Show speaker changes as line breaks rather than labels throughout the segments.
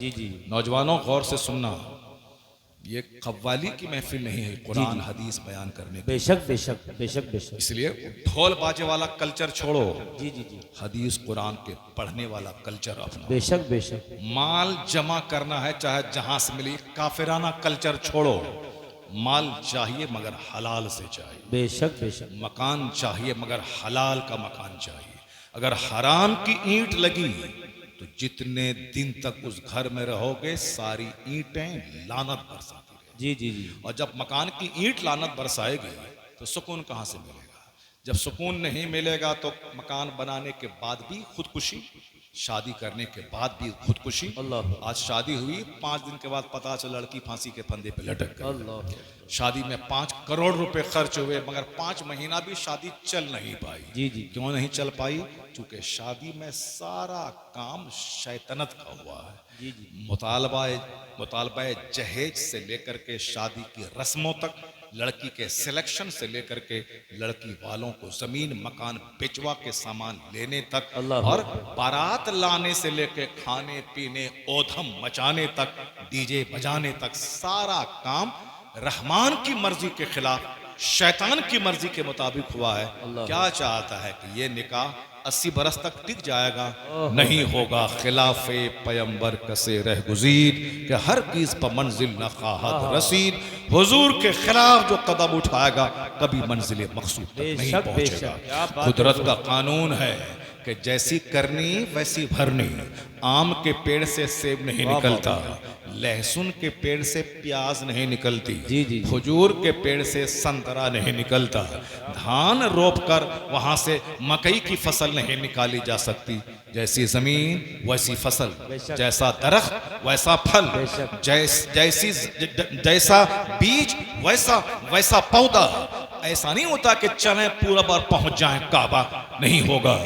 जी जी
नौजवानों गौर से सुनना, ये कव्वाली की महफिल नहीं है, कुरान हदीस बयान करने की।
बेशक बेशक बेशक बेशक।
इसलिए ढोल बाजे वाला कल्चर छोड़ो,
जी जी जी
हदीस कुरान के पढ़ने वाला कल्चर अपना।
बेशक बेशक।
माल जमा करना है चाहे जहां से मिली, काफिराना कल्चर छोड़ो। माल चाहिए मगर हलाल से चाहिए,
बेशक बेशक।
मकान चाहिए मगर हलाल का मकान चाहिए। अगर हराम की ईंट लगी तो जितने दिन तक उस घर में रहोगे सारी ईंटें लानत बरसाती रहेंगी।
जी जी जी
और जब मकान की ईंट लानत बरसाएगी तो सुकून कहाँ से मिलेगा? जब सुकून नहीं मिलेगा तो मकान बनाने के बाद भी खुदकुशी, शादी करने के बाद भी खुदकुशी।
अल्लाह
आज शादी हुई, 5 दिन के बाद पता चला लड़की फांसी के फंदे पे लटक गई।
अल्लाह।
शादी में 5 करोड़ रुपए खर्च हुए मगर 5 महीना भी शादी चल नहीं पाई।
जी जी
क्यों नहीं चल पाई? क्योंकि शादी में सारा काम शैतानत का हुआ है।
जी जी
मुतालबा जहेज से लेकर के शादी की रस्मों तक, लड़की के सिलेक्शन से लेकर के लड़की वालों को जमीन मकान बेचवा के सामान लेने तक,
अल्लाह।
और बारात लाने से लेकर खाने पीने ओधम मचाने तक, डीजे बजाने तक, सारा काम रहमान की मर्जी के खिलाफ शैतान की मर्जी के मुताबिक हुआ है।
अल्लाह।
क्या चाहता है कि ये निकाह 80 बरस तक टिक जाएगा? नहीं होगा। खिलाफे पैगंबर कसे रह गुजीर कि हर चीज पर मंजिल न खाहत रसीद। हुजूर के खिलाफ जो कदम उठाएगा कभी मंजिल मकसूद तक नहीं
बेशक
पहुंचेगा।
बेशक। क्या बात
कुदरत का कानून है कि जैसी करनी वैसी भरनी। आम के पेड़ से सेब नहीं
वाह,
निकलता, लहसुन के पेड़ से प्याज नहीं निकलती,
जी, जी।
खजूर के पेड़ से संतरा नहीं निकलता, धान रोप कर वहां से मकई की फसल नहीं निकाली जा सकती। जैसी जमीन वैसी फसल,
बेशक।
जैसा दरख्त वैसा फल,
बेशक।
जैसा बीज वैसा पौधा। ऐसा नहीं होता कि चलें पूरा बार पहुंच जाएं काबा, नहीं होगा।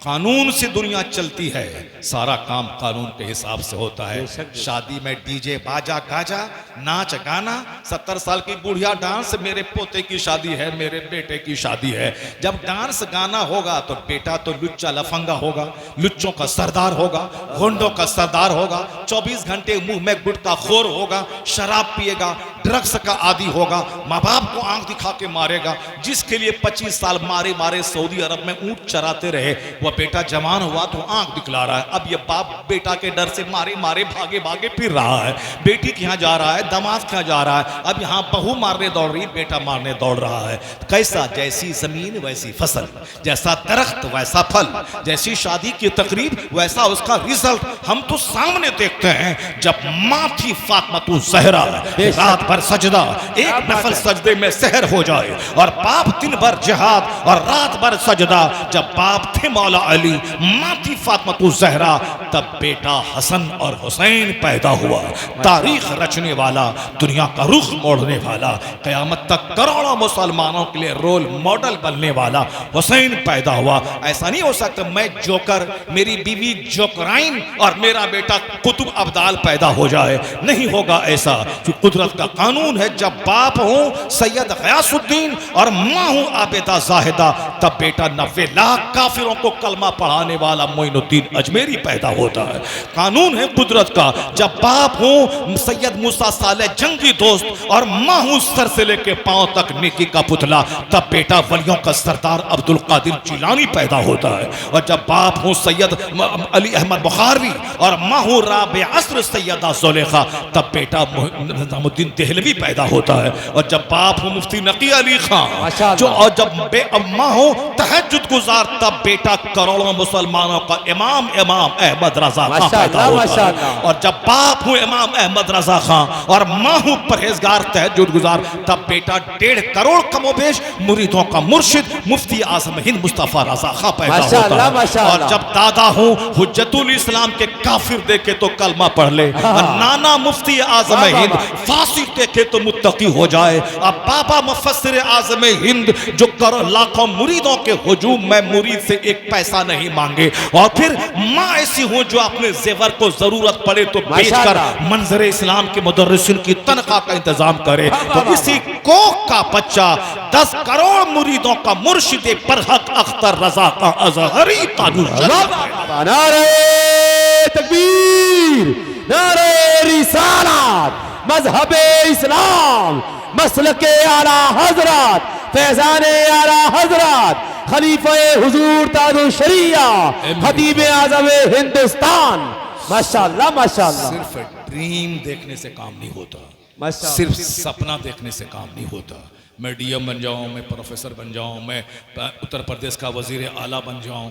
कानून से दुनिया चलती है, सारा काम कानून के हिसाब से होता है।
बेशक।
शादी में डीजे बाजा गाजा, नाच गाना, 70 साल की बुढ़िया डांस, मेरे पोते की शादी है, मेरे बेटे की शादी है। जब डांस गाना होगा तो बेटा तो लुच्चा लफंगा होगा, लुच्चों का सरदार होगा, गुंडों का सरदार होगा, 24 घंटे मुंह में गुटखा खोर होगा, शराब पिएगा, ड्रग्स का आदी होगा, माँ बाप को आंख दिखा के मारेगा। जिसके लिए 25 साल मारे मारे सऊदी अरब में ऊंट चराते रहे, वह बेटा जवान हुआ तो आंख दिखला रहा है। अब ये बाप बेटा के डर से मारे मारे भागे भागे फिर रहा है। बेटी के यहाँ जा रहा है, दामाद के यहाँ जा रहा है, अब यहाँ बहू मारने दौड़ रही, बेटा मारने दौड़ रहा है। कैसा? जैसी जमीन वैसी फसल, जैसा दरख्त वैसा फल, जैसी शादी की तकरीब वैसा उसका रिजल्ट। हम तो सामने देखते हैं, जब माँ थी फातिमा ज़हरा, रात भर सजदा, एक नफल सजदे में सहर हो जाए, और बाप दिन भर जिहाद और रात भर सजदा। जब बाप थे मौला अली, माँ थी फातिमा ज़हरा, तब बेटा हसन और हुसैन पैदा हुआ। तारीख रचने वाला, दुनिया का रुख मोड़ने वाला, कयामत तक करोड़ों मुसलमानों के लिए रोल मॉडल बनने वाला हुसैन पैदा हुआ। ऐसा नहीं हो सकता मैं जोकर, मेरी बीवी जोकराइन और मेरा बेटा कुतुब अब्दाल पैदा हो जाए, नहीं होगा ऐसा। जो कुदरत का कानून है, जब बाप हूं सैयद गयासुद्दीन और माँ हूं आबिदा जाहिदा, तब बेटा 90 लाख काफिरों को कलमा पढ़ाने वाला मोइनुद्दीन अजमेरी पैदा होता है। कानून है कुदरत का, जब बाप हूं सैयद मूसा साले जंगी दोस्त और माँ हूं सर से लेके पांव तक नेकी का पुतला, तब बेटा वलियों का सरदार अब्दुल कादिर जिलानी पैदा होता है। और जब बाप हूं सैयद अली अहमद बुखारी और माँ हूं राबे अस्र सैयदा ज़ुलेखा, तब बेटा निज़ामुद्दीन देहलवी पैदा होता है। और जब बाप हूं मुफ्ती नकी अली खान, जो, और जब माँ हूं तहज्जुद गुजार, तब बेटा करोड़ों मुसलमानों का इमाम अहमद रजा खान पैदा होता है। और जब बाप हूं इमाम अहमद रजा खान और माँ हूं परहेजगार तहज्जुद गुजार, तब बेटा 1.5 करोड़ कमोबेश मुरीदों का मुर्शिद मुफ्ती आज़म हिंद मुस्तफ़ा रजा खान पैदा होता है। और जब दादा हूं हुज्जतुल इस्लाम के काफिर देखे तो कलमा पढ़ ले, और नाना मुफ्ती आज़म हिंद फांसी देखे तो मुत्तकी हो जाए। अब बाबा मुफस्सिर आज़म हिंद जो लाखों मुरीदों के हुजूम में मुरीद से एक पैसा नहीं मांगे, और फिर माँ ऐसी हो जो अपने जेवर को जरूरत पड़े तो बेचकर मंजर इस्लाम के मुदर्रिसिन की तनख्वाह का इंतजाम करे। तो इसी कोख का बच्चा 10 करोड़ मुरीदों का मुर्शिद बरहक अख्तर रजा का अजहरी ताजुल
नारे तकबीर,
नारे रिसालत, मजहबे इस्लाम, मसलके आला हजरत, फैजाने आला हजरत, खलीफे हुजूर ताजु शरिया, खतीब आज़म हिंदुस्तान। माशाअल्लाह माशाअल्लाह।
सिर्फ ड्रीम देखने से काम नहीं होता,
माशाअल्लाह।
सिर्फ सपना देखने से काम नहीं होता। मैं डीएम बन जाऊं, मैं प्रोफेसर बन जाऊं, मैं उत्तर प्रदेश का वजीर आला बन जाऊं,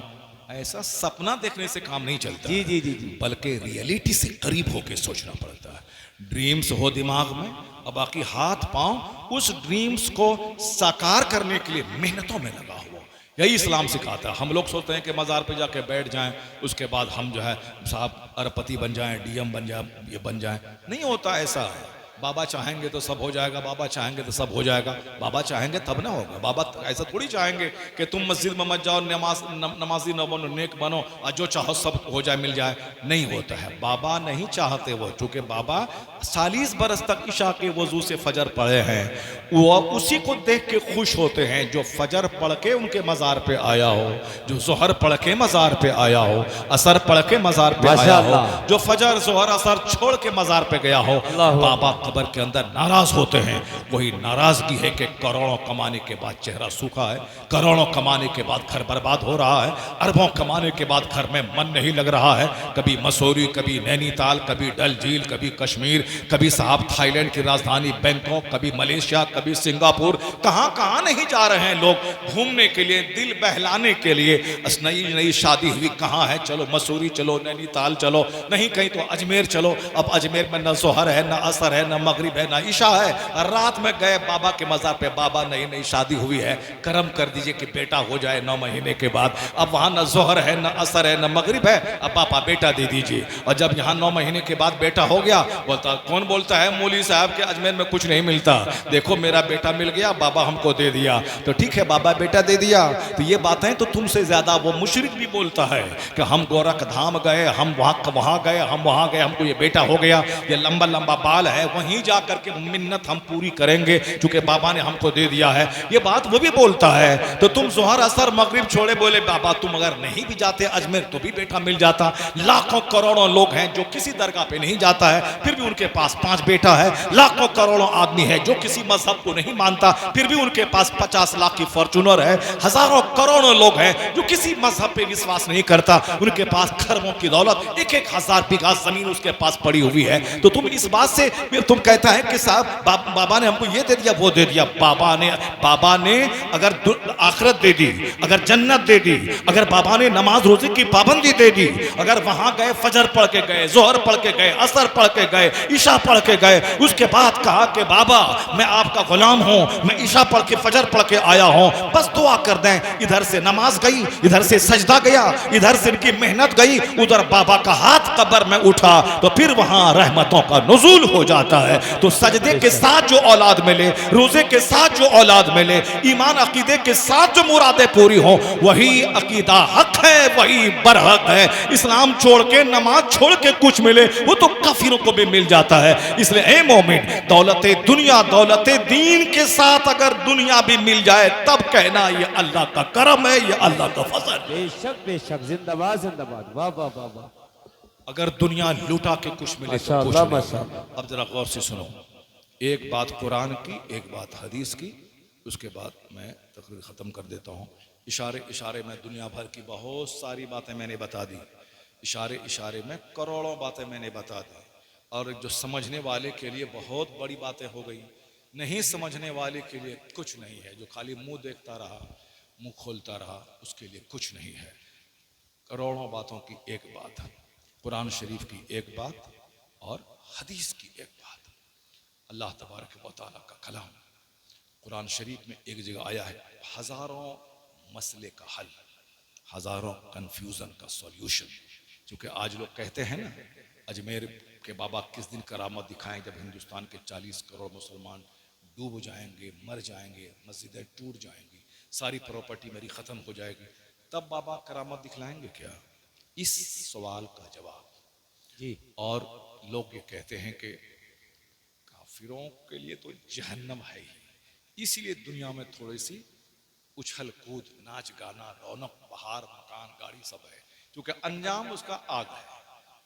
ऐसा सपना देखने से काम नहीं चलता।
जी जी जी जी।
बल्कि रियलिटी से करीब होकर सोचना पड़ता है। ड्रीम्स हो दिमाग में और बाकी हाथ पांव उस ड्रीम्स को साकार करने के लिए मेहनतों में लगा हुआ। यही इस्लाम सिखाता है। हम लोग सोचते हैं कि मज़ार पे जाके बैठ जाएं, उसके बाद हम जो है साहब अरबपति बन जाएं, डीएम बन जाए, ये बन जाएं। नहीं होता ऐसा। बाबा चाहेंगे तो सब हो जाएगा, बाबा चाहेंगे तो सब हो जाएगा। बाबा चाहेंगे तब ना होगा। बाबा ऐसा थोड़ी चाहेंगे कि तुम मस्जिद में मत जाओ, नमाजी न बनो, नेक बनो और जो चाहो सब हो जाए, मिल जाए। नहीं होता है। बाबा नहीं चाहते वो, चूंकि बाबा 40 बरस तक ईशा के वजू से फजर पढ़े हैं, वो उसी को देख के खुश होते हैं जो फजर पढ़ के उनके मज़ार पे आया हो, जो जोहर पढ़ के मज़ार पे आया हो, असर पढ़ के मज़ार पे आया हो, जो फजर जोहर असर छोड़ के मज़ार पे गया हो। बाबा कब्र के अंदर नाराज होते हैं। वही नाराजगी है कि करोड़ों कमाने के बाद चेहरा सूखा है, करोड़ों कमाने के बाद घर बर्बाद हो रहा है, अरबों कमाने के बाद घर में मन नहीं लग रहा है। कभी मसूरी, कभी नैनीताल, कभी डल झील, कभी कश्मीर, कभी साहब थाईलैंड की राजधानी बैंकॉक, कभी मलेशिया, कभी सिंगापुर। कहां कहां नहीं जा रहे हैं लोग घूमने के लिए, दिल बहलाने के लिए। नई नई शादी हुई, कहां है, चलो मसूरी चलो, नैनीताल चलो, नहीं कहीं तो अजमेर चलो। अब अजमेर में न जोहर है, न असर है, न मगरिब है, ना ईशा है। रात में गए बाबा के मज़ार पे, बाबा नई नई शादी हुई है, करम कर दीजिए कि बेटा हो जाए 9 महीने के बाद। अब वहाँ न जोहर है, न असर है, न मगरिब है, अब पापा बेटा दे दीजिए। और जब यहाँ 9 महीने के बाद बेटा हो गया, बोलता कौन बोलता है मौलवी साहब के अजमेर में कुछ नहीं मिलता, देखो मेरा बेटा मिल गया, बाबा हमको दे दिया। तो ठीक है बाबा बेटा दे दिया। तो ये बातें तो तुमसे ज्यादा वो मुशरिक भी बोलता है कि हम गोरख धाम गए, हम वहाँ गए, हम वहाँ गए, हमको ये बेटा हो गया, ये लंबा लंबा बाल है, वहीं जा करके मिन्नत हम पूरी करेंगे क्योंकि बाबा ने हमको दे दिया है। ये बात वो भी बोलता है। तो तुम जोहर असर मगरिब छोड़े बोले बाबा तुम अगर नहीं भी जाते अजमेर तो भी बेटा मिल जाता। लाखों करोड़ों लोग हैं जो किसी दरगाह पे नहीं जाता है, फिर भी उनके पास 5 बेटा है। लाखों करोड़ों आदमी है जो किसी मजहब को नहीं मानता, फिर भी उनके पास 50 लाख की फॉर्चूनर है। हजारों करोड़ों लोग हैं जो किसी मजहब पे विश्वास नहीं करता, उनके पास खरबों की दौलत, 1-1 हजार बीघा जमीन उसके पास पड़ी हुई है। तो तुम इस बात से तुम कहता है कि साहब बाबा ने हमको ये दे दिया, वो दे दिया। बाबा ने अगर आखिरत दे दी, अगर जन्नत दे दी, अगर बाबा ने नमाज रोजे की पाबंदी दे दी, अगर वहां गए फजर पढ़ के गए, जोहर पढ़ के गए, असर पढ़ के गए, ईशा पढ़ के गए, उसके बाद कहा कि बाबा मैं आपका गुलाम हूं, मैं ईशा पढ़ के फजर पढ़ के आया हूं, बस दुआ कर दें। इधर से नमाज गई, इधर से सजदा गया, इधर से इनकी मेहनत गई, उधर बाबा का हाथ कब्र में उठा, तो फिर वहां रहमतों का नुज़ूल हो जाता है। तो सजदे के साथ जो औलाद मिले, रोजे के साथ जो औलाद मिले, ईमान अकीदे के साथ जो मुरादें पूरी हो, वही अकीदा हक है, वही बरहक है। इस्लाम छोड़ के, नमाज छोड़ के कुछ मिले वो तो काफिरों को भी मिल जाता है। इसलिए ए मोमिन, दौलते दुनिया दौलते दीन के साथ अगर दुनिया भी मिल जाए तब कहना ये अल्लाह का करम है, ये अल्लाह का फजल।
बेशक बेशक, जिंदाबाद जिंदाबाद, वाह वाह वाह वाह।
अगर दुनिया लूटा के कुछ मिले तो कुछ नहीं। अब जरा गौर से सुनो, एक बात कुरान की, एक बात हदीस की, उसके बाद मैं तकरीर ख़त्म कर देता हूँ। इशारे इशारे में दुनिया भर की बहुत सारी बातें मैंने बता दी, इशारे इशारे में करोड़ों बातें मैंने बता दी, और जो समझने वाले के लिए बहुत बड़ी बातें हो गई, नहीं समझने वाले के लिए कुछ नहीं है। जो खाली मुंह देखता रहा, मुंह खोलता रहा, उसके लिए कुछ नहीं है। करोड़ों बातों की एक बात है, कुरान शरीफ की एक बात और हदीस की एक बात। अल्लाह तबारक व तआला का कलाम कुरान शरीफ में एक जगह आया है, हजारों मसले का हल, हजारों कंफ्यूजन का सॉल्यूशन। क्योंकि आज लोग कहते हैं ना, अजमेर के बाबा किस दिन करामत दिखाएं जब हिंदुस्तान के 40 करोड़ मुसलमान डूब जाएंगे, मर जाएंगे, मस्जिदें टूट जाएंगी, सारी प्रॉपर्टी मेरी ख़त्म हो जाएगी, तब बाबा करामत दिखलाएंगे क्या? इस सवाल का जवाब जी। और लोग ये कहते हैं कि काफिरों के लिए तो जहन्नम है ही, इसीलिए दुनिया में थोड़ी सी उछल कूद, नाच गाना, रौनक, बहार, मकान, गाड़ी सब है, क्योंकि अंजाम उसका आग है।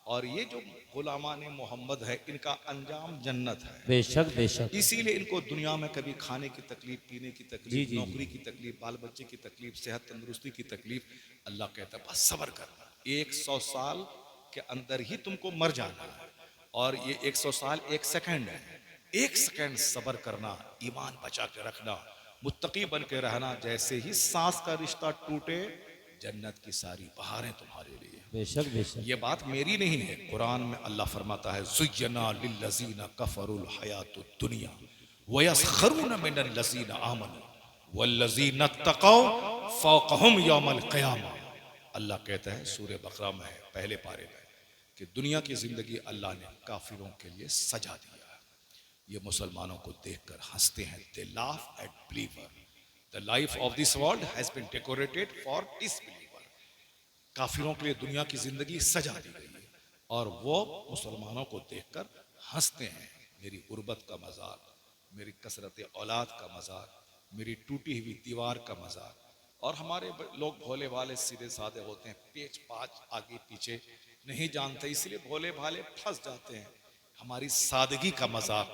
और ये जो गुलामान मोहम्मद है इनका अंजाम जन्नत है।
बेशक बेशक
इसीलिए इनको दुनिया में कभी खाने की तकलीफ, पीने की
जी,
तकलीफ,
जी,
नौकरी की तकलीफ, बाल बच्चे की तकलीफ, सेहत तंदुरुस्ती की तकलीफ, अल्लाह कहता है बस सब्र करना, 100 साल के अंदर ही तुमको मर जाना है। और ये 100 साल 1 सेकंड है, 1 सेकंड सब्र करना, ईमान बचा के रखना, मुत्तकी बन के रहना। जैसे ही सांस का रिश्ता टूटे, जन्नत की सारी बहारें तुम्हारे लिए।
बेशक बेशक
ये बात मेरी नहीं है, कुरान में अल्लाह फरमाता है ज़ुय्यना लिल्लज़ीना कफ़रुल हयातुद दुनिया व यस्खरून मिनल लज़ीना आमनू वल्लज़ीना तक़ौ फ़ौक़हुम यौमल क़ियामा। अल्लाह कहता है सूरह बकरा में है पहले पारे में कि दुनिया की जिंदगी अल्लाह ने काफिरों के लिए सजा दिया है। ये मुसलमानों को देखकर हंसते हैं, they laugh at believer, the life of this world has been decorated for disbeliever. काफिरों के लिए दुनिया की जिंदगी सजा दी गई है और वो मुसलमानों को देखकर हंसते हैं। मेरी गुर्बत का मजाक, मेरी कसरत औलाद का मजाक, मेरी टूटी हुई दीवार का मजाक। और हमारे लोग भोले भाले सीधे साधे होते हैं, पेच पाच आगे पीछे नहीं जानते, इसलिए भोले भाले फंस जाते हैं। हमारी सादगी का मजाक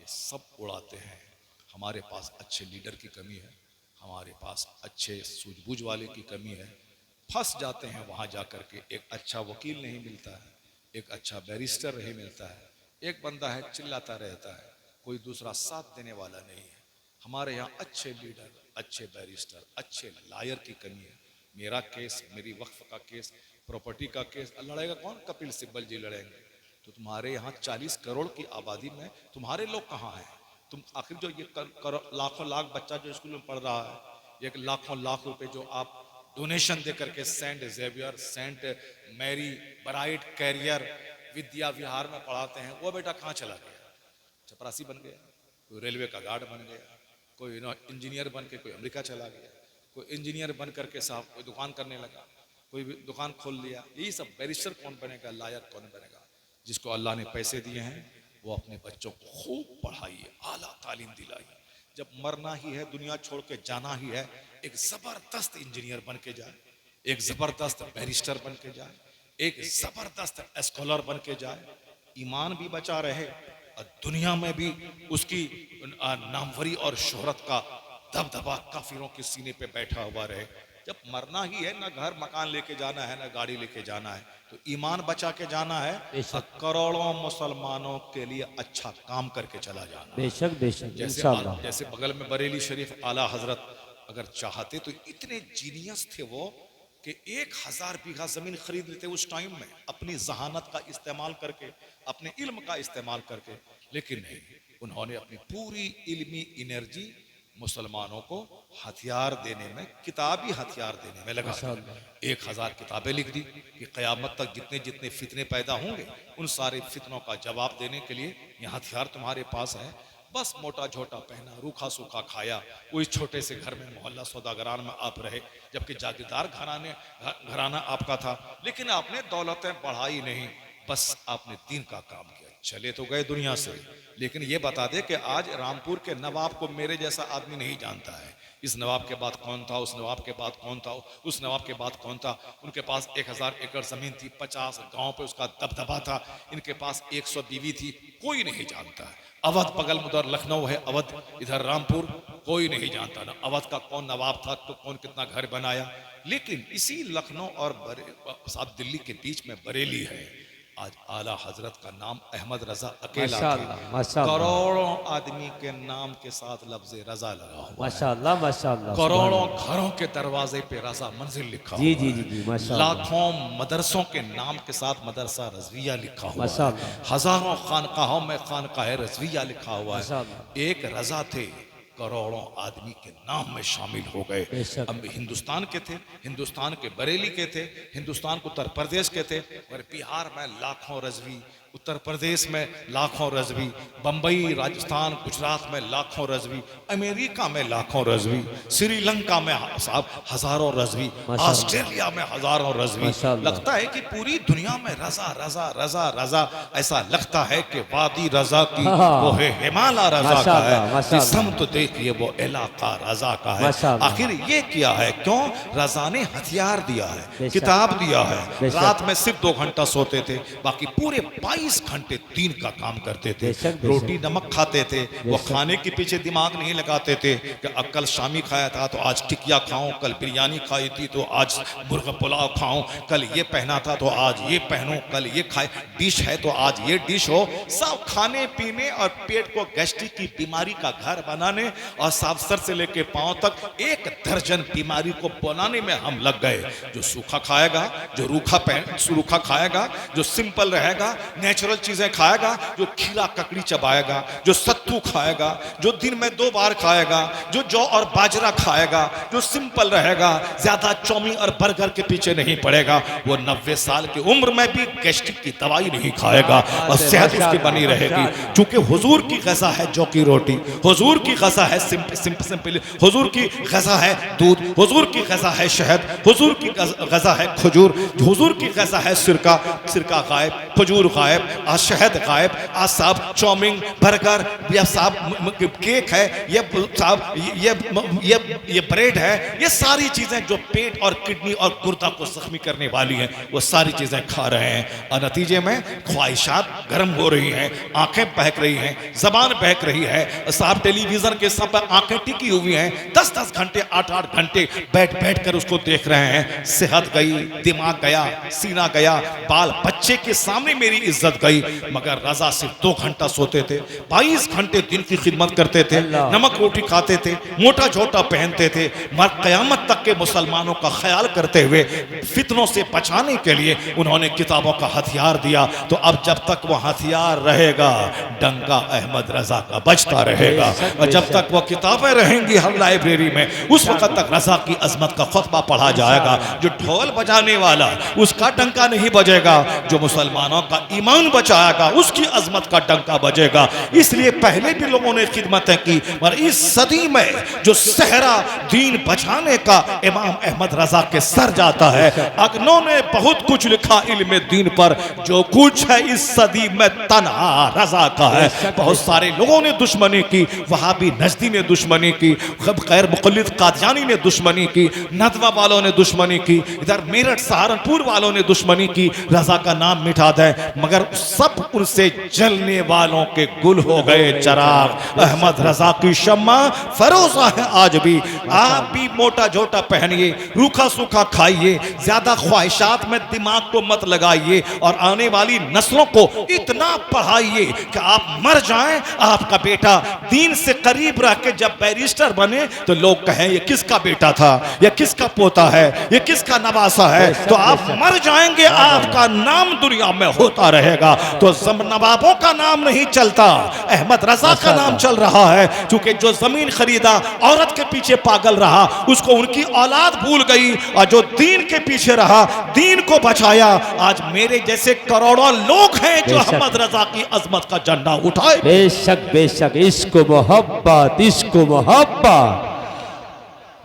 ये सब उड़ाते हैं। हमारे पास अच्छे लीडर की कमी है, हमारे पास अच्छे सूझबूझ वाले की कमी है, फंस जाते हैं वहां जाकर के। एक अच्छा वकील नहीं मिलता है, एक अच्छा बैरिस्टर नहीं मिलता है, एक बंदा है चिल्लाता रहता है, कोई दूसरा साथ देने वाला नहीं है। हमारे यहाँ अच्छे लीडर, अच्छे बैरिस्टर, अच्छे लायर की कमी है। मेरा केस, मेरी वक्फ का केस, प्रॉपर्टी का केस लड़ेगा कौन? कपिल सिब्बल जी लड़ेंगे। तो तुम्हारे यहाँ 40 करोड़ की आबादी में तुम्हारे लोग कहाँ हैं? तुम आखिर जो ये लाखों लाख बच्चा जो स्कूल में पढ़ रहा है, एक लाखों लाख रुपए जो आप डोनेशन दे करके saint Xavier, saint Mary bright career Vidya Vihar में पढ़ाते हैं, वो बेटा कहाँ चला गया? चपरासी बन गया, कोई रेलवे का गार्ड बन गया, कोई इंजीनियर बन के कोई अमेरिका चला गया, कोई इंजीनियर बन करके साहब कोई दुकान करने लगा, कोई भी दुकान खोल लिया। यही सब। बैरिस्टर कौन बनेगा? लायर कौन बनेगा? जिसको अल्लाह ने पैसे दिए हैं वो अपने बच्चों को खूब पढ़ाइए, आला तालीम दिलाइए। जब मरना ही है, दुनिया छोड़ के जाना ही है, एक जबरदस्त इंजीनियर बन के जाए, एक जबरदस्त बैरिस्टर बन के जाए, एक जबरदस्त स्कॉलर बन के जाए, ईमान भी बचा रहे और दुनिया में भी उसकी नामवरी और शोहरत का दबदबा काफिरों के सीने पे बैठा हुआ रहे। जब मरना ही है, ना घर मकान लेके जाना है, ना गाड़ी लेके जाना है, तो ईमान बचा के जाना है और करोड़ों मुसलमानों के लिए अच्छा काम करके चला जाना।
बेशक बेशक इंशाअल्लाह।
जैसे बगल में बरेली शरीफ आला हजरत अगर चाहते तो इतने जीनियस थे वो कि 1000 बीघा जमीन खरीद लेते उस टाइम में, अपनी जहानत का इस्तेमाल करके, अपने इल्म का इस्तेमाल करके। लेकिन नहीं, उन्होंने अपनी पूरी इल्मी एनर्जी मुसलमानों को हथियार देने में, किताबी हथियार देने में लगा। 1000 किताबें लिख दी कि क़यामत तक जितने जितने फितने पैदा होंगे उन सारे फितनों का जवाब देने के लिए ये हथियार तुम्हारे पास है। बस मोटा झोटा पहना, रूखा सूखा खाया, कोई छोटे से घर में मोहल्ला सौदागरान में आप रहे, जबकि जागीरदार घराना आपका था, लेकिन आपने दौलतें बढ़ाई नहीं, बस आपने दीन का काम किया। चले तो गए दुनिया से, लेकिन ये बता दे कि आज रामपुर के नवाब को मेरे जैसा आदमी नहीं जानता है। इस नवाब के बाद कौन था, उस नवाब के बाद कौन था, उस नवाब के बाद कौन था। उनके पास 1000 एकड़ जमीन थी, 50 गांव पे उसका दबदबा था, इनके पास 100 बीवी थी, कोई नहीं जानता है। अवध बगल में उधर लखनऊ है, अवध इधर रामपुर, कोई नहीं जानता ना अवध का कौन नवाब था, तो कौन कितना घर बनाया। लेकिन इसी लखनऊ और साथ दिल्ली के बीच में बरेली है। आज आला हजरत का नाम अहमद रजा अकेला है। करोड़ों आदमी के नाम के साथ लफ्ज रजा लगा हुआ है।
माशाअल्लाह माशाअल्लाह।
करोड़ों घरों के दरवाजे पे रजा मंजिल लिखा हुआ
जी
है।
जी जी जी माशाअल्लाह।
लाखों मदरसों के नाम के साथ मदरसा रजविया लिखा हुआ है।
माशाअल्लाह।
हजारों खानकाहों में खानकाह रजविया लिखा हुआ है।
माशाअल्लाह।
एक रजा थे, करोड़ों आदमी के नाम में शामिल हो गए।
बेशक।
अब हिंदुस्तान के थे, हिंदुस्तान के बरेली के थे, हिंदुस्तान के उत्तर प्रदेश के थे, और बिहार में लाखों रजवी, उत्तर प्रदेश में लाखों रजवी, बंबई, राजस्थान, गुजरात में लाखों रजवी, अमेरिका में लाखों रजवी, श्रीलंका में साहब हजारों रजवी, ऑस्ट्रेलिया में हजारों रजवी। लगता है कि पूरी दुनिया में रजा रजा रजा रजा, ऐसा लगता है कि वादी रजा की वो है, हिमालय रजा का है, समत देखिए वो इलाका रजा का है। आखिर ये किया है क्यों? रजा ने हथियार दिया है, किताब दिया है। रात में सिर्फ 2 घंटा सोते थे, बाकी पूरे 22 घंटे दिन का काम करते थे। रोटी नमक खाते थे, वो खाने के पीछे दिमाग नहीं लगाते थे कि अब कल शामी खाया था तो आज टिकिया खाऊं, कल बिरयानी खाई थी तो आज मुर्गा पुलाव खाऊं, कल ये पहना था तो आज ये पहनूं, कल ये खाए डिश है तो आज ये डिश हो। सब खाने पीने और पेट को गैस्ट्रिक की बीमारी का घर बनाने और साफ सर से लेके पांव तक 1 दर्जन बीमारी को बनाने में हम लग गए। जो सूखा खाएगा, जो रूखा खाएगा, जो सिंपल रहेगा, नेचुरल चीजें खाएगा, जो खीरा ककड़ी चबाएगा, जो सत्तू खाएगा, जो दिन में 2 बार खाएगा, जो जौ और बाजरा खाएगा, जो सिंपल रहेगा, ज्यादा चौमिन और बर्गर के पीछे नहीं पड़ेगा, वो 90 साल की उम्र में भी गैस्ट्रिक की दवाई नहीं खाएगा और सेहत उसकी बनी रहेगी। क्योंकि हुजूर की ग़िज़ा है जौ की रोटी, हुजूर की ग़िज़ा है सिंपल, हुजूर की ग़िज़ा है दूध, हुजूर की ग़िज़ा है शहद, हुजूर की ग़िज़ा है खजूर, हुजूर की ग़िज़ा है सिरका गायब, खजूर गायब, आज शहद गायब, आज साहब चौमिन, बर्गर, या साहब केक है, ये ब्रेड है, ये सारी चीजें जो पेट और किडनी और गुर्दा को जख्मी करने वाली हैं, वो सारी चीजें खा रहे हैं और नतीजे में ख्वाहिशात गर्म हो रही हैं, आंखें बहक रही हैं, जबान बहक रही है। साहब टेलीविजन के सब पर आंखें टिकी हुई हैं, 10-10 घंटे 8-8 घंटे बैठ कर उसको देख रहे हैं। सेहत गई, दिमाग गया, सीना गया, बाल बच्चे के सामने मेरी इज्जत गई। मगर रजा सिर्फ 2 घंटा सोते थे, 22 घंटे दिन की खिदमत करते थे, नमक रोटी खाते थे, मोटा झोटा पहनते थे, मर कयामत तक के मुसलमानों का ख्याल करते हुए फितनों से बचाने के लिए उन्होंने किताबों का हथियार दिया। तो अब जब तक वो हथियार रहेगा, डंका अहमद रजा का बजता रहेगा, और जब तक वो किताबें रहेंगी हर लाइब्रेरी में, उस वक्त तक रजा की अजमत का खुतबा पढ़ा जाएगा। जो ढोल बजाने वाला उसका डंका नहीं बजेगा, जो मुसलमानों का ईमान बचाएगा उसकी अजमत का डंका बजेगा। इसलिए पहले भी लोगों ने खिदमतें की, और इस सदी में जो सहरा दीन बचाने का इमाम अहमद रजा के सर जाता है। अगनों ने बहुत कुछ लिखा इल्म दीन पर, जो कुछ है इस सदी में तन्हा रजा का है। बहुत सारे लोगों ने दुश्मनी की, वहाबी नजदी ने दुश्मनी की, गैर मुक़ल्लिद कादियानी ने दुश्मनी की, नदवा वालों ने दुश्मनी की, इधर मेरठ सहारनपुर वालों ने दुश्मनी की, रजा का नाम मिटा दे, मगर सब उनसे जलने वालों के गुल हो गए चराग। अहमद रजा की शम्मा फरोजा है आज भी। आप भी मोटा झोटा पहनिए, रूखा सूखा खाइए, ज्यादा ख्वाहिशात में दिमाग को मत लगाइए, और आने वाली नस्लों को इतना पढ़ाइए कि आप मर जाएं, आपका बेटा दीन से करीब रह के जब बैरिस्टर बने तो लोग कहें ये किसका बेटा था, ये किसका पोता है, ये किसका नवासा है। तो आप मर जाएंगे, आपका नाम दुनिया में होता रहेगा। तो नवाबों का नाम नहीं चलता, अहमद रजा का नाम चल रहा है। क्योंकि जो जमीन खरीदा, औरत के पीछे पागल रहा, उसको उनकी औलाद भूल गई, और जो दीन के पीछे रहा, दीन को बचाया। आज मेरे जैसे करोड़ों लोग हैं जो अहमद रजा की अजमत का झंडा उठाए।
बेशक बेशक, इश्क मोहब्बत, इश्क मोहब्बत,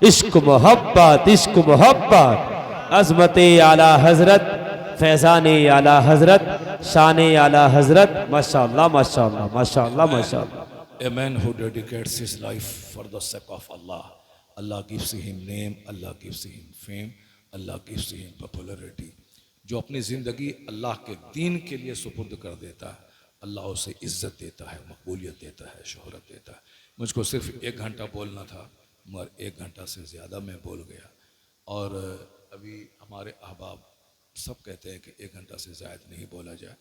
इश्क मोहब्बत, इश्क मोहब्बत। अजमत आला हजरत, फैजान आला हजरत, शान आला हजरत। माशाअल्लाह माशाअल्लाह माशाअल्लाह माशाअल्लाह।
A man who dedicates his life for the sake of Allah, Allah gives him name, Allah gives him fame, Allah gives him popularity. जो अपनी ज़िंदगी अल्लाह के दीन के लिए सुपुर्द कर देता है, अल्लाह उसे इज़्ज़त देता है, मकबूलियत देता है, शोहरत देता है। मुझको सिर्फ 1 घंटा बोलना था, मगर 1 घंटा से ज़्यादा मैं बोल गया। और अभी हमारे अहबाब सब कहते हैं कि 1 घंटा से ज़्यादा नहीं बोला जाए,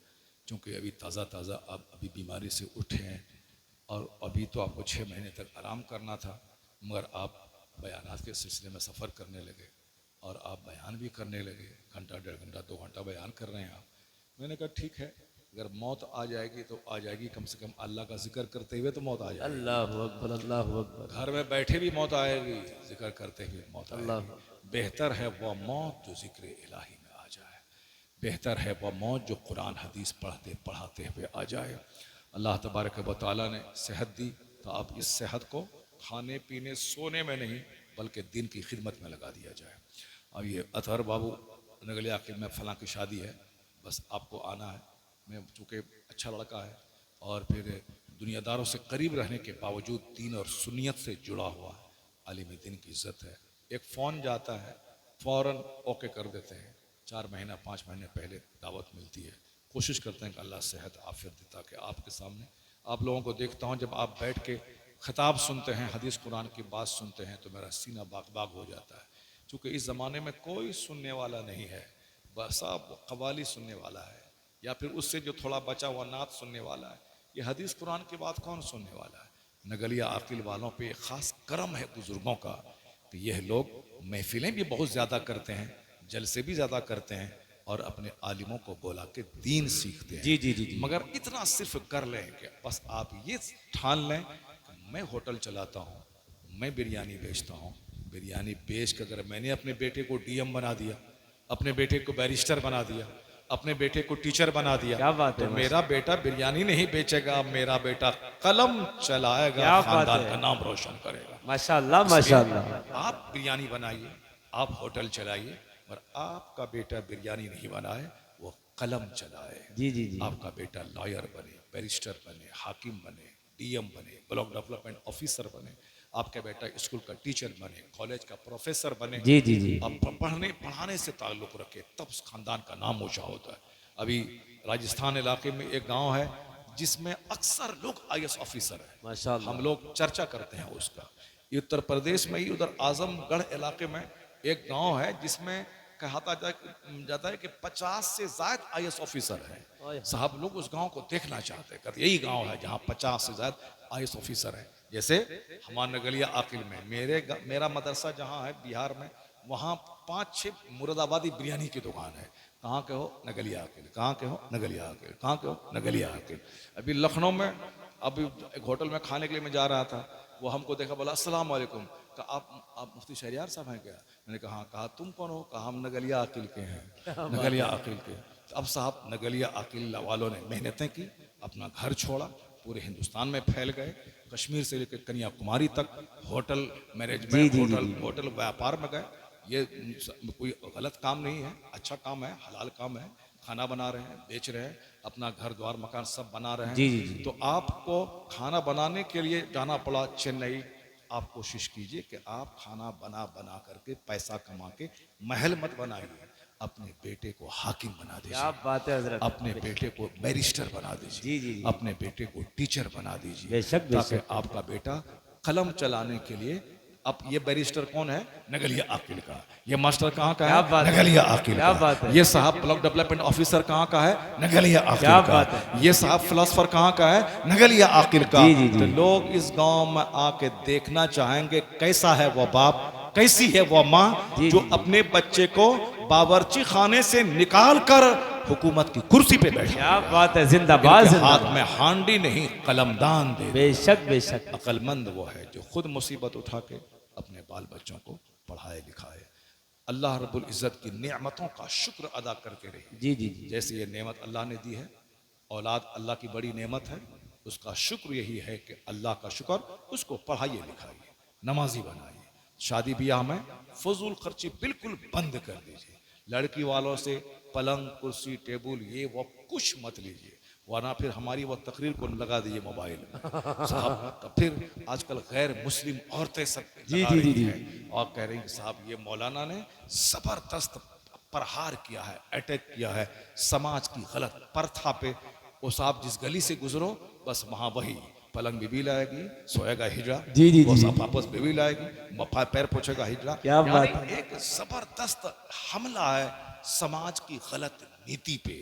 क्योंकि अभी ताज़ा आप अभी बीमारी से उठे हैं, और अभी तो आपको 6 महीने तक आराम करना था, मगर आप बयानात के सिलसिले में सफ़र करने लगे, और आप बयान भी करने लगे। घंटा, 1.5 घंटा, 2 घंटा बयान कर रहे हैं आप। मैंने कहा ठीक है, अगर मौत आ जाएगी तो आ जाएगी, कम से कम अल्लाह का जिक्र करते हुए तो मौत आ जाएगी।
अल्लाहु अकबर, अल्लाहु अकबर।
घर में बैठे भी मौत आएगी, जिक्र करते हुए मौत आएगी। बेहतर है वह मौत जो जिक्र इलाही में आ जाए, बेहतर है वह मौत जो कुरान हदीस पढ़ते पढ़ाते हुए आ जाए। अल्लाह तबारक व तआला ने सेहत दी तो अब इस सेहत को खाने पीने सोने में नहीं बल्कि दिन की खिदमत में लगा दिया जाए। अब ये अतहर बाबू नगलिया आखिर में फ़लाँ की शादी है, बस आपको आना है। मैं चूँकि अच्छा लड़का है और फिर दुनियादारों से करीब रहने के बावजूद दीन और सुन्नियत से जुड़ा हुआ है, आलिम दीन की इज़्ज़त है। एक फ़ोन जाता है फ़ौरन ओके कर देते हैं, 4 महीना 5 महीने पहले दावत मिलती है। कोशिश करते हैं कि अल्लाह सेहत आफियत दे ताकि आपके सामने आप लोगों को देखता हूँ जब आप बैठ के खिताब सुनते हैं, हदीस कुरान की बात सुनते हैं तो मेरा सीना बाग बाग हो जाता है। चूँकि इस ज़माने में कोई सुनने वाला नहीं है, बस आप कवाली सुनने वाला है या फिर उससे जो थोड़ा बचा हुआ नात सुनने वाला है। ये हदीस कुरान की बात कौन सुनने वाला है? नगलिया आकिल वालों पे ख़ास करम है बुज़ुर्गों का कि यह लोग महफिलें भी बहुत ज़्यादा करते हैं, जलसे भी ज़्यादा करते हैं और अपने आलिमों को बोला के दीन सीखते हैं।
जी जी जी जी।
मगर इतना सिर्फ कर लें कि बस आप ये ठान लें कि मैं होटल चलाता हूँ, मैं बिरयानी बेचता हूँ, बिरयानी बेच कर अगर मैंने अपने बेटे को डीएम बना दिया, अपने बेटे को बैरिस्टर बना दिया, अपने बेटे को टीचर बना दिया,
क्या बात है,
तो मेरा बेटा बिरयानी नहीं बेचेगा, मेरा बेटा कलम चलाएगा, खानदान का नाम रोशन करेगा।
माशाअल्लाह माशाअल्लाह।
आप बिरयानी बनाइए, आप होटल चलाइए, और आपका बेटा बिरयानी नहीं बनाए, वो कलम चलाए।
जी जी जी।
आपका बेटा लॉयर बने, बैरिस्टर बने, हाकिम बने, डीएम बने, ब्लॉक डेवलपमेंट ऑफिसर बने, आपका बेटा स्कूल का टीचर बने, कॉलेज का प्रोफेसर बने।
जी जी जी।
अब पढ़ाने से ताल्लुक़ रखे तब खानदान का नाम ऊँचा होता है। अभी राजस्थान इलाके में एक गांव है जिसमें अक्सर लोग IAS ऑफिसर हैं,
माशाअल्लाह।
हम लोग चर्चा करते हैं उसका। उत्तर प्रदेश में ही उधर आजमगढ़ इलाके में एक गांव है जिसमें कहा जाता है कि 50 से ज़्यादा IAS ऑफिसर हैं। साहब लोग उस गांव को देखना चाहते हैं, यही गांव है जहां 50 से ज़्यादा IAS ऑफिसर हैं। जैसे हमारा नगलिया आकिल में मेरा मदरसा जहां है बिहार में, वहां 5-6 मुरादाबादी बिरयानी की दुकान है। कहाँ के हो? नगलिया आकिल। कहाँ के हो? नगलिया आकिल। कहाँ के हो? नगलिया आकिल। अभी लखनऊ में अभी एक होटल में खाने के लिए मैं जा रहा था, वो हमको देखा, बोला अस्सलाम वालेकुम, कहा आप मुफ्ती शहरियार साहब हैं क्या? मैंने कहा हाँ। कहा तुम कौन हो? कहा हम नगलिया आकिल के हैं। नगलिया आकिल के। तो अब साहब नगलिया आकिल वालों ने मेहनतें की, अपना घर छोड़ा, पूरे हिंदुस्तान में फैल गए, कश्मीर से लेकर कन्याकुमारी तक होटल मैनेजमेंट, होटल व्यापार में गए। ये कोई गलत काम नहीं है, अच्छा काम है, हलाल काम है। खाना बना रहे हैं, बेच रहे हैं, अपना घर द्वार मकान सब बना रहे हैं।
जी जी जी।
तो आपको खाना बनाने के लिए जाना पड़ा चेन्नई, आप कोशिश कीजिए कि आप खाना बना करके पैसा कमा के महल मत बनाइए, अपने बेटे को हाकिम बना दीजिए।
क्या बात है हजरत।
अपने बेटे को बैरिस्टर बना दीजिए।
जी जी जी।
अपने बेटे को टीचर बना दीजिए,
बेशक
ताकि
बेशक।
आपका बेटा कलम चलाने के लिए। अब ये बैरिस्टर कौन है? नगलिया आकिल का। ये मास्टर कहाँ का
क्या बात
है?
है।
नगलिया आकिल
क्या
का।
बात है।
ये साहब ब्लॉक डेवलपमेंट ऑफिसर कहाँ का है? नगलिया आकिल
क्या
का।
बात है।
ये साहब फिलोसफर कहाँ का है? नगलिया आकिल का।
जी, जी, जी।
तो लोग इस गांव में आके देखना चाहेंगे कैसा है वो बाप, कैसी है वो माँ
जी,
जो
जी।
अपने बच्चे को बावर्ची खाने से निकाल कर हुकूमत की कुर्सी पे बैठा।
क्या बात है, जिंदाबाद
इनके हाथ
जिंदाबाद।
में हांडी नहीं कलमदान दे।
बेशक बेशक।
अक्लमंद वो है जो खुद मुसीबत उठा के अपने बाल बच्चों को पढ़ाए लिखाए। अल्लाह रब्बुल इज़्ज़त की नेमतों का शुक्र अदा करते रहिए।
जी जी जी।
जैसे ये नेमत अल्लाह ने दी है, औलाद अल्लाह की बड़ी नेमत है, उसका शुक्र यही है कि अल्लाह का शुक्र, उसको पढ़ाइए लिखाइए, नमाजी बनाइए। शादी ब्याह में फजूल खर्ची बिल्कुल बंद कर दीजिए। लड़की वालों से पलंग कुर्सी टेबल ये वो कुछ मत लीजिए, वरना फिर हमारी वो तकरीर को लगा दीजिए मोबाइल में साहब। तो फिर आजकल गैर मुस्लिम औरतें सब
जी जी जी जी।
हैं और कह रही हैं साहब ये मौलाना ने ज़बरदस्त प्रहार किया है, अटैक किया है समाज की गलत प्रथा पे। वो साहब जिस गली से गुजरो बस वहाँ वही पलंग बीबी लाएगी, सोएगा हिजड़ा।
जी जी
वो
जी।
साहब वापस बीबी लाएगी, पैर पोछेगा हिजड़ा।
क्या बात
यानी एक जबरदस्त हमला है समाज की गलत नीति पे।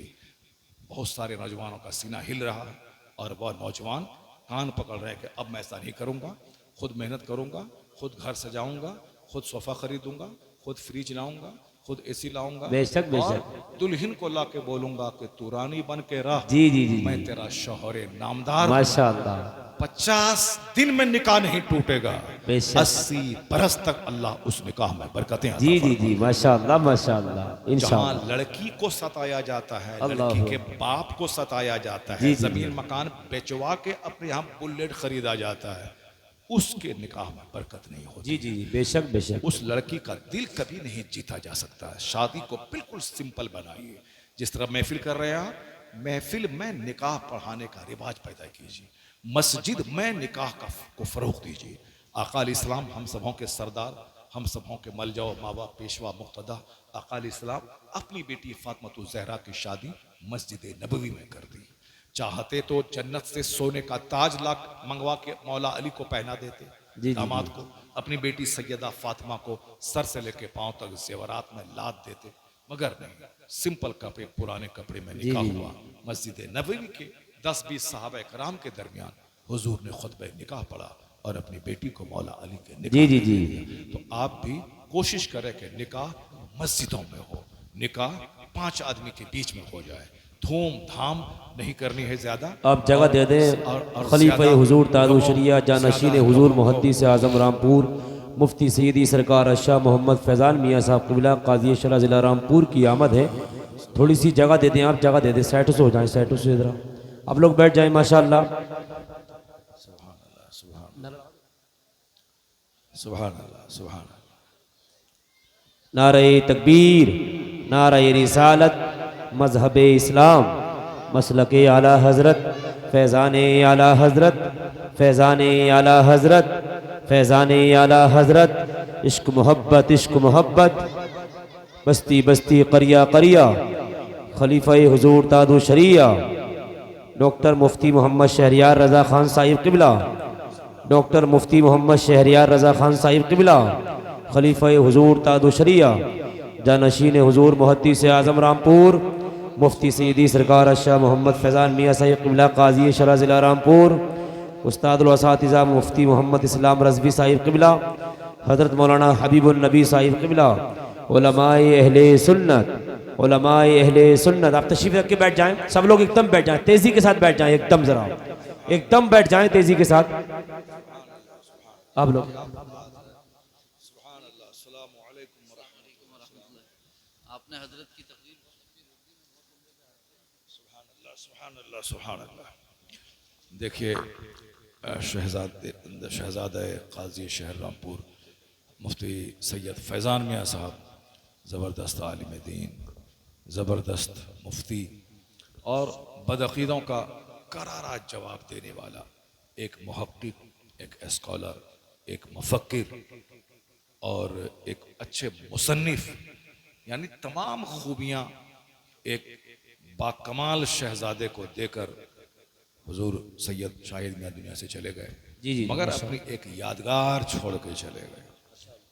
बहुत सारे नौजवानों का सीना हिल रहा है और वह नौजवान कान पकड़ रहे हैं कि अब मैं ऐसा नहीं करूंगा, खुद मेहनत करूंगा, खुद घर सजाऊंगा, खुद सोफा खरीदूंगा, खुद फ्रिज लाऊंगा, खुद एसी लाऊंगा।
बेशक बेशक।
और दुल्हन को ला के बोलूंगा कि तू रानी बन के रह,
जी जी जी।
मैं तेरा शौहरे नामदार।
माशाअल्लाह।
50 दिन में निकाह नहीं टूटेगा,
बेशक।
80 बरस तक अल्लाह उस निकाह में बरकतें अता
जी जी
फरमाएगा।
जी, माशाअल्लाह माशाअल्लाह,
जहाँ
इंशाअल्लाह।
लड़की को सताया जाता है,
अल्लाह
लड़की के बाप को सताया जाता
जी,
है,
जी,
जमीन मकान बेचवा के अपने यहाँ बुलेट खरीदा जाता है, उसके निकाह में बरकत नहीं होती।
जी जी जी, बेशक बेशक।
उस लड़की का दिल कभी नहीं जीता जा सकता है। शादी को बिल्कुल सिंपल बनाइए। जिस तरह महफिल कर रहे हैं आप, महफिल में निकाह पढ़ाने का रिवाज पैदा कीजिए, मस्जिद में निकाह को फरोग दीजिए। आका इस्लाम हम सबों के सरदार, हम सबों के मलजाओ माँ बाप पेशवा मुक्तदा आका इस्लाम अपनी बेटी फातिमा ज़हरा की शादी मस्जिद नबवी में कर दी। चाहते तो जन्नत से सोने का ताज ला मंगवा के मौला अली को पहना देते,
जी,
दामाद को, अपनी बेटी सैयदा फातिमा को सर से लेके पांव तक जेवरात में लाद देते, मगर नहीं, सिंपल कपड़े, पुराने कपड़े में निकाह
जी।
हुआ। मस्जिद नबवी के 10-20 सहाबा कराम के दरमियान हुजूर ने खुतबा निकाह पढ़ा और अपनी बेटी को मौला अली के निकाह
जी जी
में
जी।
दे दिया। तो आप भी कोशिश करें कि निकाह मस्जिदों में हो, निकाह 5 आदमी के बीच में हो जाए, धूम धाम नहीं करनी है ज्यादा।
आप जगह दे दें।
और
खलीफा
ज्यादा
हुजूर ताजु
लोगों-
शरिया जानशीन
ज्यादा
हुजूर
लोगों को-
मुहद्दिस आज़म रामपुर मुफ्ती सैयदी सरकार अशाह मोहम्मद फैज़ान मियाँ साहब क़िबला काजी शरा ज़िला रामपुर की आमद है। थोड़ी सी जगह दे दें, आप जगह दे दें, साइड से हो जाएं, साइड से इधर आप लोग बैठ जाएं माशाअल्लाह।
सुभान अल्लाह, सुभान अल्लाह।
नारे तकबीर, नारे रिसालत, मजहब इस्लाम, मसलक आला हज़रत, फैज़ान आला हज़रत, फैज़ान आला हज़रत, फैज़ान आला हज़रत, इश्क मोहब्बत, बस्ती बस्ती करिया करिया, खलीफा हुजूर तादु शरिया डॉक्टर मुफ्ती मोहम्मद शहरियार रज़ा खान साहिब क़िबला, डॉक्टर मुफ्ती मोहम्मद शहरियार रज़ा खान साहिब क़िबला, खलीफा हुजूर तादु शरिया जानशीन हुजूर मुहद्दिस आज़म रामपुर, मुफ्ती सैयदी सरकार अशाह मोहम्मद फैज़ान मियाँ साहिब क़िबला काजी शरा ज़िला रामपुर, उस्तादुल असातिज़ा मुफ्ती मोहम्मद इस्लाम रज़वी साहिब क़िबला, हज़रत मौलाना हबीबुन नबी साहिब क़िबला, उलमाए अहले सुन्नत, उलमाए अहले सुन्नत। आप तशरीफ़ रख के बैठ जाएं, सब लोग एकदम बैठ जाएं, तेज़ी के साथ बैठ जाएं, एकदम ज़रा एकदम बैठ जाएं तेज़ी के साथ आप लोग।
आपने हजरत की तकरीर
सुभान अल्लाह। देखिए, शहजादा काजी शहर रामपुर मुफ्ती सैयद फैज़ान मियाँ साहब ज़बरदस्त आलिम दीन, ज़बरदस्त मुफ्ती और बदअक़ीदों का करारा जवाब देने वाला एक मुहक्किक, एक स्कॉलर, एक मुफक्किर और एक अच्छे मुसन्निफ, यानी तमाम खूबियाँ एक बाकमाल शहजादे को देकर हुजूर सैयद शाहिद मियाँ दुनिया से चले गए।
जी, जी,
मगर अपनी एक यादगार छोड़ के चले गए।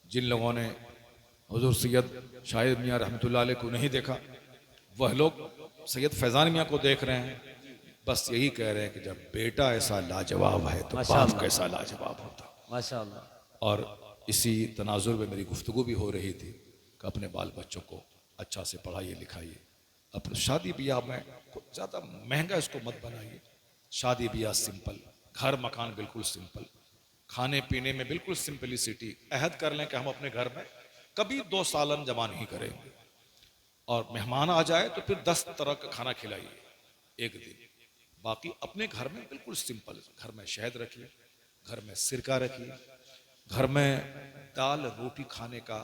जिन लोगों ने हुजूर सैयद शाहिद मियाँ रहमतुल्लाह अलैह को नहीं देखा, वह लोग सैयद फैज़ान मियाँ को देख रहे हैं, बस यही कह रहे हैं कि जब बेटा ऐसा लाजवाब है तो बाप कैसा लाजवाब होता।
माशाअल्लाह।
और इसी तनाजुर में मेरी गुफ्तगू भी हो रही थी कि अपने बाल बच्चों को अच्छा से पढ़ाइए लिखाइए, अपने शादी ब्याह में ज़्यादा महंगा इसको मत बनाइए। शादी ब्याह सिंपल, घर मकान बिल्कुल सिंपल, खाने पीने में बिल्कुल सिंपलिसिटी। अहद कर लें कि हम अपने घर में कभी 2 सालन जमा नहीं करेंगे, और मेहमान आ जाए तो फिर 10 तरह का खाना खिलाइए एक दिन। बाकी अपने घर में बिल्कुल सिंपल, घर में शहद रखिए, घर में सिरका रखिए, घर में दाल रोटी खाने का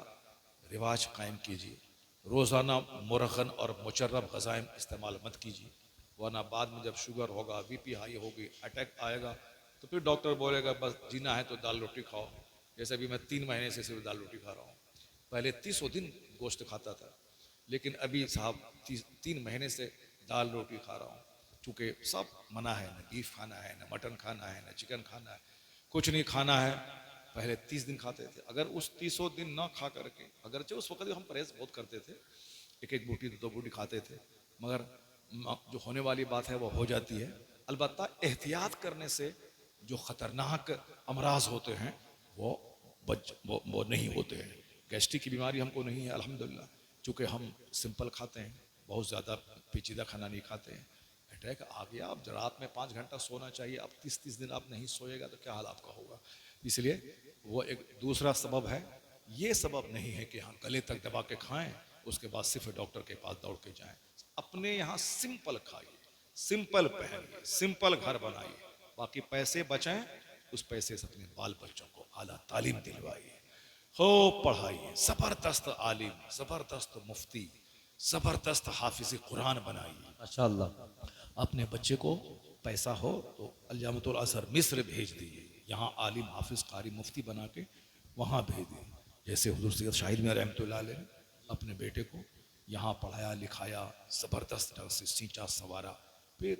रिवाज कायम कीजिए। रोज़ाना मुरगन और मुचर्रब ग़ज़ाइम इस्तेमाल मत कीजिए, वरना बाद में जब शुगर होगा, बीपी हाई होगी, अटैक आएगा, तो फिर डॉक्टर बोलेगा बस जीना है तो दाल रोटी खाओ। जैसे अभी मैं 3 महीने से सिर्फ दाल रोटी खा रहा हूँ। पहले 30 दिन गोश्त खाता था, लेकिन अभी साहब 3 महीने से दाल रोटी खा रहा हूँ, चूँकि सब मना है, न बीफ खाना है, न मटन खाना है, न चिकन खाना है, कुछ नहीं खाना है। पहले 30 दिन खाते थे, अगर उस 30 दिन ना खा करके, अगरचे उस वक्त हम परहेज बहुत करते थे, 1-1 बूटी 2-2 बूटी खाते थे, मगर जो होने वाली बात है वो हो जाती है। अलबत्ता एहतियात करने से जो ख़तरनाक अमराज होते हैं वो नहीं होते हैं। गैस्ट्रिक की बीमारी हमको नहीं है अल्हम्दुलिल्लाह, चूँकि हम सिंपल खाते हैं, बहुत ज़्यादा पेचीदा खाना नहीं खाते हैं। अटैक आ गया, अब रात में 5 घंटा सोना चाहिए, अब 30-30 दिन आप नहीं सोएगा तो क्या हाल आपका होगा। इसलिए वो एक दूसरा सबब है। ये सबब नहीं है कि हाँ गले तक दबा के खाएं, उसके बाद सिर्फ डॉक्टर के पास दौड़ के जाएं। अपने यहाँ सिंपल खाइए, सिंपल पहनिए, सिंपल घर बनाइए, बाकी पैसे बचाएं, उस पैसे से अपने बाल बच्चों को आला तालीम दिलवाइए, हो पढ़ाइए, जबरदस्त आलिम, जबरदस्त मुफ्ती, जबरदस्त हाफिज कुरान बनाइए।
माशाअल्लाह।
अपने बच्चे को पैसा हो तो अल्जामतुल अज़हर मिस्र भेज दीजिए, यहाँ आलिम हाफिज कारी मुफ्ती बना के वहाँ भेज दीजिए। जैसे हुजूर सैयद शाहिद मियां रहमतुल्लाह अलैह ने अपने बेटे को यहाँ पढ़ाया लिखाया, ज़बरदस्त ढंग से सींचा सवारा, फिर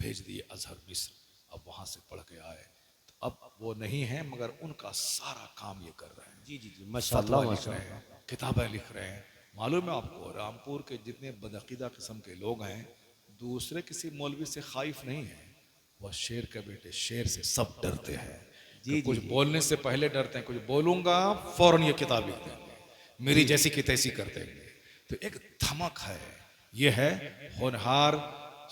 भेज दिए अज़हर मिस्र, अब वहाँ से पढ़ के आए। तो अब वो नहीं है मगर उनका सारा काम ये कर रहे हैं।
जी जी जी माशाअल्लाह
फतवा लिख रहे
माशाअल्लाह।
हैं, किताबें लिख रहे हैं। मालूम है आपको रामपुर के जितने बदअकीदा किस्म के लोग हैं, दूसरे किसी मौलवी से खाइफ नहीं है, वह शेर के बेटे शेर से सब डरते हैं।
जी,
कुछ
जी,
बोलने से पहले डरते हैं, कुछ बोलूंगा फौरन ये किताब लिख देंगे, मेरी जैसी की तैसी कर देंगे। तो एक धमक है, ये है होनहार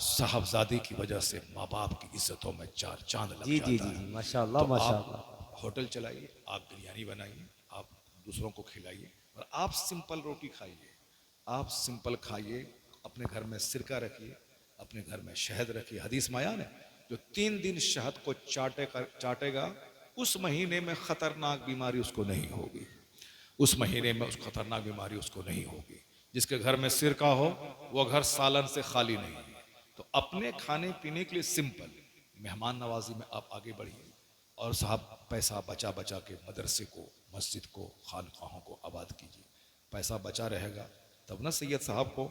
साहबजादी की वजह से माँ बाप की इज्जतों में चार चांद लग
जी
जाता
जी जी
है।
जी माशाअल्लाह
तो
माशाअल्लाह।
आप होटल चलाइए, आप बिरयानी बनाइए, आप दूसरों को खिलाइए, और आप सिंपल रोटी खाइए, आप सिंपल खाइए। अपने घर में सिरका रखिए, अपने घर में शहद रखिए। हदीस में आया ना, जो 3 दिन शहद को चाटेगा उस महीने में खतरनाक बीमारी उसको नहीं होगी, उस महीने में उस खतरनाक बीमारी उसको नहीं होगी। जिसके घर में सिरका हो वो घर सालन से खाली नहीं है। तो अपने खाने पीने के लिए सिंपल मेहमान नवाजी में आप आगे बढ़िए, और साहब पैसा बचा बचा के मदरसे को, मस्जिद को, खानकाहों को आबाद कीजिए। पैसा बचा रहेगा तब ना सैयद साहब को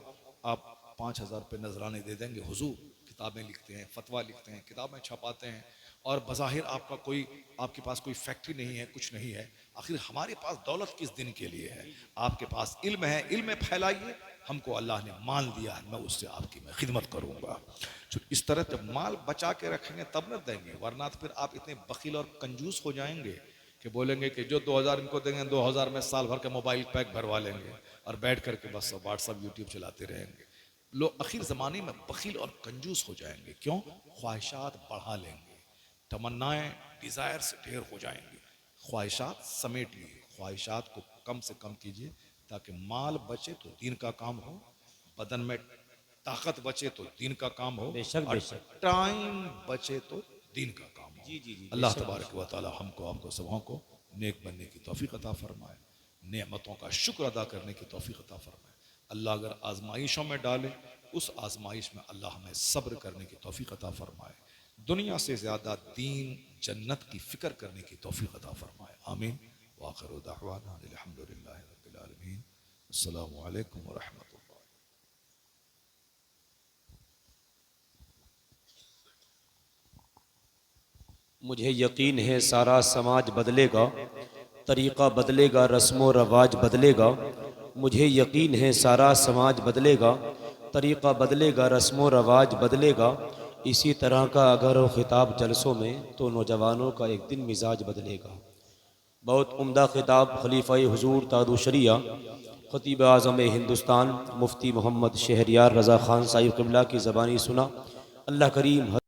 आप 5,000 रुपये नजराने दे देंगे। हुजूर किताबें लिखते हैं, फतवा लिखते हैं, किताबें छपाते हैं, और बज़ाहिर आपके पास कोई फैक्ट्री नहीं है, कुछ नहीं है। आखिर हमारे पास दौलत किस दिन के लिए है? आपके पास इल्म है, इल्म फैलाइए। हमको अल्लाह ने माल दिया है, मैं उससे आपकी मैं खिदमत करूँगा। तो इस तरह जब माल बचा के रखेंगे तब न देंगे, वरना तो फिर आप इतने बकील और कंजूस हो जाएंगे कि बोलेंगे कि जो 2,000 इनको देंगे, 2,000 में साल भर के मोबाइल पैक भरवा लेंगे और बैठ करके बस व्हाट्सअप यूट्यूब चलाते रहेंगे। लोग आखिर ज़माने में बकील और कंजूस हो जाएंगे। क्यों? ख्वाहिशात बढ़ा लेंगे, तमन्नाएं डिज़ायर से ढेर हो जाएंगी। ख्वाहिशात समेट लिए, ख्वाहिशात को कम से कम कीजिए ताकि माल बचे तो दीन का काम हो, बदन में ताकत बचे तो दीन का काम हो,
बेशक,
और
बेशक।
टाइम बचे तो दीन का काम हो।
जी, जी, जी,
अल्लाह
बेशक,
तबारक व तआला हमको आपको सबों को नेक बनने की तौफीक अता फरमाए, नेमतों का शुक्र अदा करने की तौफीक अता फरमाए। अल्लाह अगर आजमाइशों में डाले, उस आजमाइश में अल्लाह हमें सब्र करने की तौफीक अता फरमाए। दुनिया से ज़्यादा दीन जन्नत की फ़िक्र करने की तौफीक अता फरमाए। आमीन। व आखिरु दअवाना अल्हम्दुलिल्लाहि रब्बिल आलमीन। अस्सलामु अलैकुम व रहमतुल्लाह।
मुझे यकीन है सारा समाज बदलेगा, तरीक़ा बदलेगा, रस्म व रवाज बदलेगा। मुझे यकीन है सारा समाज बदलेगा, तरीक़ा बदलेगा, रस्म व रवाज बदलेगा। इसी तरह का अगर हो खिताब जलसों में तो नौजवानों का एक दिन मिजाज बदलेगा। बहुत उम्दा खिताब खलीफा हुजूर तादु शरिया खतीब आज़म हिंदुस्तान मुफ्ती मोहम्मद शहरियार रज़ा ख़ान साहिब क़िबला की ज़बानी सुना। अल्लाह करीम